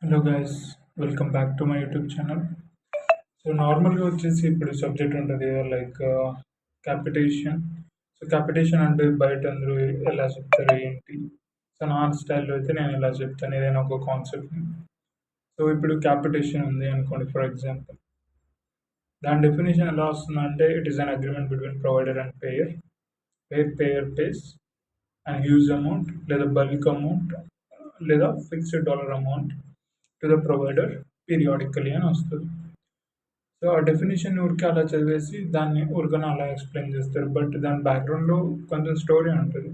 Hello guys, welcome back to my YouTube channel. So నార్మల్గా వచ్చేసి ఇప్పుడు సబ్జెక్ట్ ఉంటుంది లైక్ క్యాపిటేషన్. సో క్యాపిటేషన్ అంటే బయట అందరూ ఎలా చెప్తారు ఏంటి. సో నా స్టైల్లో అయితే నేను ఎలా చెప్తాను ఏదైనా ఒక కాన్సెప్ట్ని. సో ఇప్పుడు క్యాపిటేషన్ ఉంది అనుకోండి ఫర్ ఎగ్జాంపుల్. దాని డెఫినేషన్ ఎలా వస్తుందంటే it is an agreement between provider and payer. Payer face and huge amount లేదా బల్క్ అమౌంట్ లేదా fixed dollar amount to the provider periodically అని వస్తుంది. సో ఆ డెఫినేషన్ ఊరికే అలా చదివేసి దాన్ని ఊరికనే అలా ఎక్స్ప్లెయిన్ చేస్తారు. బట్ దాని బ్యాక్గ్రౌండ్లో కొంచెం స్టోరీ ఉంటుంది.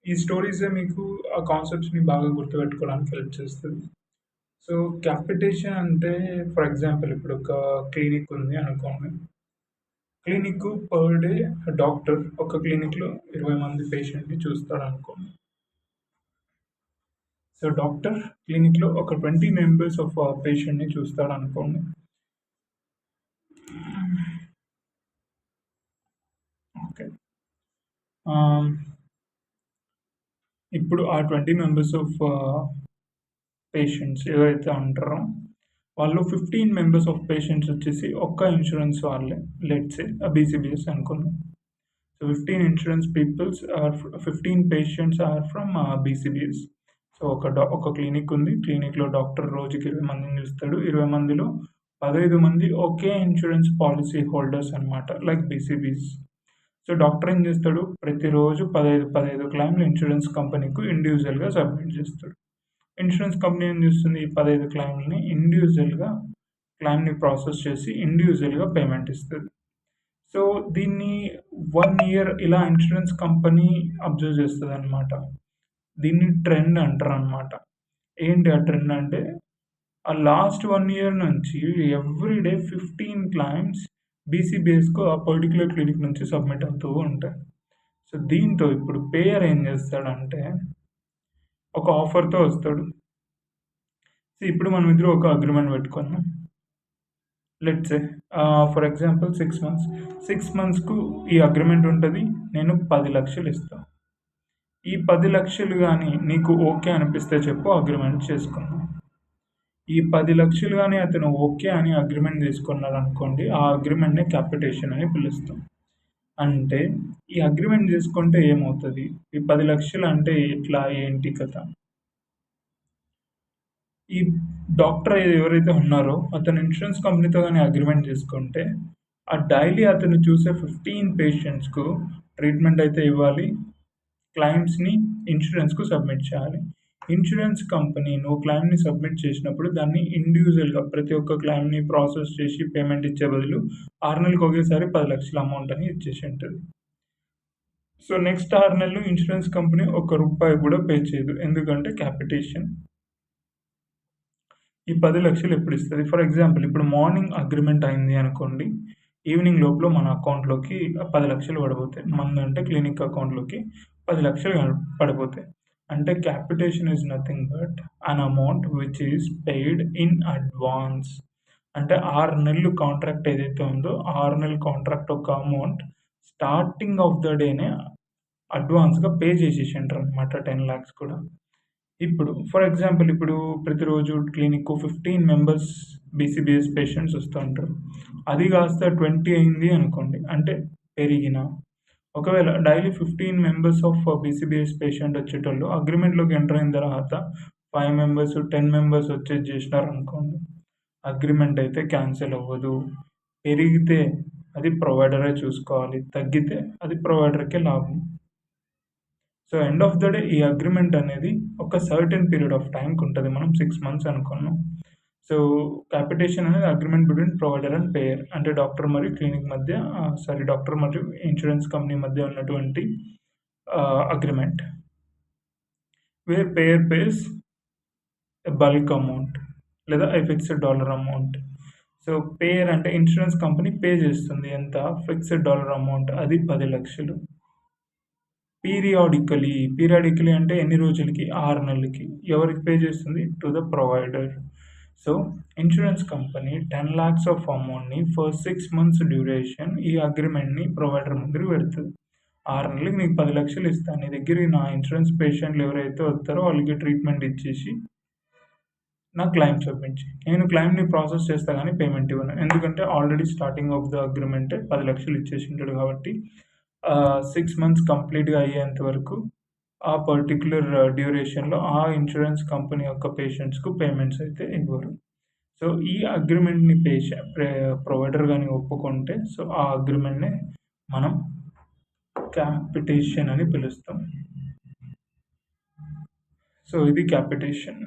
ఈ స్టోరీసే మీకు ఆ కాన్సెప్ట్స్ని బాగా గుర్తుపెట్టుకోవడానికి హెల్ప్ చేస్తుంది. సో క్యాపిటేషన్ అంటే ఫర్ ఎగ్జాంపుల్ ఇప్పుడు ఒక క్లినిక్ ఉంది అనుకోండి. క్లినిక్ పర్ డే డాక్టర్ ఒక క్లినిక్లో 20 మంది పేషెంట్ని చూస్తాడు అనుకోండి. సో డాక్టర్ క్లినిక్లో ఒక 20 మెంబర్స్ ఆఫ్ పేషెంట్ని చూస్తాడు అనుకోండి. ఓకే, ఇప్పుడు ఆ 20 మెంబర్స్ ఆఫ్ పేషెంట్స్ ఎవరైతే ఉంటారో వాళ్ళు 15 మెంబర్స్ ఆఫ్ పేషెంట్స్ వచ్చేసి ఒక్క ఇన్సూరెన్స్ వాళ్ళే. లెట్స్ బీసీబీఎస్ అనుకున్నాం. So 15 insurance peoples are 15 patients are from BCBS. So ఒక క్లినిక్ ఉంది. క్లినిక్లో డాక్టర్ రోజుకి 20 మందిని చూస్తాడు. 20 మందిలో 15 మంది ఒకే ఇన్సూరెన్స్ పాలసీ హోల్డర్స్ అనమాట, లైక్ బీసీబీఎస్. సో డాక్టర్ ఏం చేస్తాడు, ప్రతిరోజు 15 క్లైమ్లు ఇన్సూరెన్స్ కంపెనీకు ఇండివిజువల్గా సబ్మిట్ చేస్తాడు. ఇన్సూరెన్స్ కంపెనీ ఏం చేస్తుంది, ఈ 15 క్లైమ్లని ఇండివిజువల్గా క్లైమ్ని ప్రాసెస్ చేసి ఇండివిజువల్గా పేమెంట్ ఇస్తుంది. సో దీన్ని 1 ఇయర్ ఇలా ఇన్సూరెన్స్ కంపెనీ అబ్జర్వ్ చేస్తుంది అనమాట. దీన్ని ట్రెండ్ అంటారు అనమాట. ఏంటి ఆ ట్రెండ్ అంటే, ఆ లాస్ట్ 1 ఇయర్ నుంచి ఎవ్రీడే 15 క్లైమ్స్ బీసీబీఎస్కు ఆ పర్టికులర్ క్లినిక్ నుంచి సబ్మిట్ అవుతూ ఉంటాయి. సో దీంతో ఇప్పుడు పేయర్ ఏం చేస్తాడంటే ఒక ఆఫర్తో వస్తాడు. సో ఇప్పుడు మనం ఇద్దరు ఒక అగ్రిమెంట్ పెట్టుకున్నాం. Let's for example 6 months. 6 monthsకు ఈ అగ్రిమెంట్ ఉంటుంది. నేను 10 లక్షలు ఇస్తాను. ఈ 10 లక్షలు కానీ నీకు ఓకే అనిపిస్తే చెప్పు, అగ్రిమెంట్ చేసుకుందాం. ఈ 10 లక్షలు కానీ అతను ఓకే అని అగ్రిమెంట్ తీసుకున్నాడు అనుకోండి, ఆ అగ్రిమెంట్ని క్యాపిటేషన్ అని పిలుస్తాం. అంటే ఈ అగ్రిమెంట్ చేసుకుంటే ఏమవుతుంది, ఈ 10 లక్షలు అంటే ఎట్లా ఏంటి కథ. ఈ డాక్టర్ ఎవరైతే ఉన్నారో అతను ఇన్సూరెన్స్ కంపెనీతో కానీ అగ్రిమెంట్ చేసుకుంటే ఆ డైలీ అతను చూసే 15 పేషెంట్స్కు ట్రీట్మెంట్ అయితే ఇవ్వాలి. క్లైమ్స్ని ఇన్సూరెన్స్కు సబ్మిట్ చేయాలి. ఇన్సూరెన్స్ కంపెనీ నువ్వు క్లైమ్ని సబ్మిట్ చేసినప్పుడు దాన్ని ఇండివిజువల్గా ప్రతి ఒక్క క్లైమ్ని ప్రాసెస్ చేసి పేమెంట్ ఇచ్చే బదులు 6 నెలలకు ఒకేసారి 10 లక్షల అమౌంట్ అని ఇచ్చేసి ఉంటుంది. సో నెక్స్ట్ 6 నెలలు ఇన్సూరెన్స్ కంపెనీ ₹1 కూడా పే చేయదు, ఎందుకంటే క్యాపిటేషన్. ఈ 10 లక్షలు ఎప్పుడు ఇస్తుంది, ఫర్ ఎగ్జాంపుల్ ఇప్పుడు మార్నింగ్ అగ్రిమెంట్ అయింది అనుకోండి, ఈవినింగ్ లోపల మన అకౌంట్లోకి 10 లక్షలు పడిపోతాయి. అంటే క్లినిక్ అకౌంట్లోకి 10 లక్షలు పడిపోతాయి. అంటే క్యాపిటేషన్ is nothing but an amount which is paid in advance. అంటే 6 నెలలు కాంట్రాక్ట్ ఏదైతే ఉందో 6 నెలల కాంట్రాక్ట్ ఒక అమౌంట్ స్టార్టింగ్ ఆఫ్ ద డేనే అడ్వాన్స్గా పే చేసేసి ఉంటారు అనమాట, 10 lakhs కూడా. ఇప్పుడు ఫర్ ఎగ్జాంపుల్ ఇప్పుడు ప్రతిరోజు క్లినిక్ 15 మెంబర్స్ బీసీబీఎస్ పేషెంట్స్ వస్తూ ఉంటారు. అది కాస్త 20 అయింది అనుకోండి, అంటే పెరిగిన ఒకవేళ daily 15 members of BCBS patient వచ్చేటోళ్ళు అగ్రిమెంట్లోకి ఎంటర్ అయిన తర్వాత 5 మెంబర్స్ 10 మెంబర్స్ వచ్చేసి చేసినారు అనుకోండి, అగ్రిమెంట్ అయితే క్యాన్సిల్ అవ్వదు. పెరిగితే అది ప్రొవైడరే చూసుకోవాలి, తగ్గితే అది ప్రొవైడర్కే లాభం. So end of the day ఈ అగ్రిమెంట్ అనేది ఒక సర్టెన్ పీరియడ్ ఆఫ్ టైంకి ఉంటుంది. మనం 6 months అనుకున్నాం. సో క్యాపిటేషన్ అనేది agreement between provider and payer, అంటే డాక్టర్ మరియు క్లినిక్ మధ్య డాక్టర్ మరియు ఇన్సూరెన్స్ కంపెనీ మధ్య ఉన్నటువంటి agreement, where payer pays bulk amount లేదా fixed dollar amount. So payer అంటే ఇన్సూరెన్స్ కంపెనీ పే చేస్తుంది ఎంత, ఫిక్స్డ్ డాలర్ అమౌంట్, అది 10 లక్షలు. పీరియాడికలీ అంటే ఎన్ని రోజులకి, 6 నెలలకి. ఎవరికి పే చేస్తుంది, to the provider. So insurance company 10 lakhs of అమౌంట్ని ఫర్ 6 months డ్యూరేషన్ ఈ అగ్రిమెంట్ని ప్రొవైడర్ ముందు పెడుతుంది. 6 నెలలకి నీకు 10 లక్షలు ఇస్తాను, నీ దగ్గర నా ఇన్సూరెన్స్ పేషెంట్లు ఎవరైతే వస్తారో వాళ్ళకి ట్రీట్మెంట్ ఇచ్చేసి నా క్లెయిమ్ సబ్మిట్ చెయ్యి. నేను క్లెయిమ్‌ని ప్రాసెస్ చేస్తా గానీ పేమెంట్ ఇవ్వను. ఎందుకంటే ఆల్రెడీ స్టార్టింగ్ ఆఫ్ ద అగ్రీమెంటే 10,00,000 ఇచ్చేసింటాడు కాబట్టి 6 మంత్స్ కంప్లీట్‌గా అయ్యేంత వరకు ఆ పర్టిక్యులర్ డ్యూరేషన్‌లో ఆ ఇన్స్యూరెన్స్ కంపెనీ యొక్క పేషెంట్స్‌కు పేమెంట్స్ అయితే ఇవ్వరు. సో, ఈ అగ్రీమెంట్‌ని ప్రొవైడర్ గాని ఒప్పుకుంటే సో, ఆ అగ్రీమెంట్‌నే మనం క్యాపిటేషన్ అని పిలుస్తాం. సో, ఇది క్యాపిటేషన్.